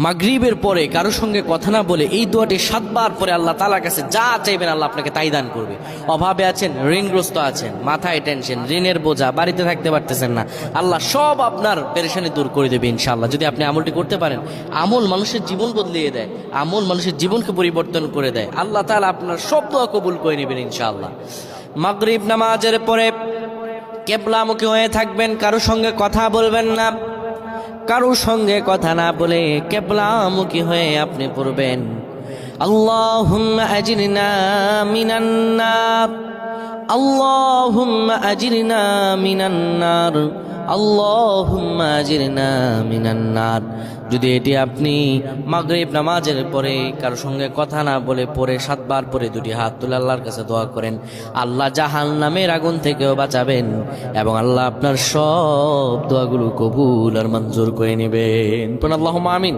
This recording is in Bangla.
মাগরিবের পরে কারোর সঙ্গে কথা না বলে এই দোয়াটি 7 বার পরে আল্লাহ তাআলার কাছে যা চাইবেন আল্লাহ আপনাকে তাই দান করবে। অভাবে আছেন, ঋণগ্রস্ত আছেন, মাথায় টেনশন, ঋণের বোঝা, বাড়িতে থাকতে পারতেছেন না, আল্লাহ সব আপনার পেরেশানি দূর করে দেবে ইনশাআল্লাহ। যদি আপনি আমলটি করতে পারেন, আমল মানুষের জীবন বদলিয়ে দেয়, আমল মানুষের জীবনকে পরিবর্তন করে দেয়। আল্লাহ তাআলা আপনার সব দোয়া কবুল করে নেবেন ইনশাআল্লাহ। মাগরিব নামাজের পরে কিবলামুখী হয়ে থাকবেন, কারোর সঙ্গে কথা বলবেন না, কারোর সঙ্গে কথা না বলে কিবলামুখী হয়ে আপনি পড়বেন আল্লাহুম্মা আজিরনা মিনান নার, আল্লাহুম্মা আজিরনা মিনান নার, আল্লাহুম্মা আজিরনা মিনান নার। যদি এটি আপনি মাগরিব নামাজের পরে কারোর সঙ্গে কথা না বলে পড়ে 7 বার পরে দুটি হাত তুলে আল্লাহর কাছে দোয়া করেন, আল্লাহ জাহান্নামের আগুন থেকেও বাঁচাবেন এবং আল্লাহ আপনার সব দোয়াগুলো কবুল আর মঞ্জুর করে নেবেন। আল্লাহুম্মা আমিন।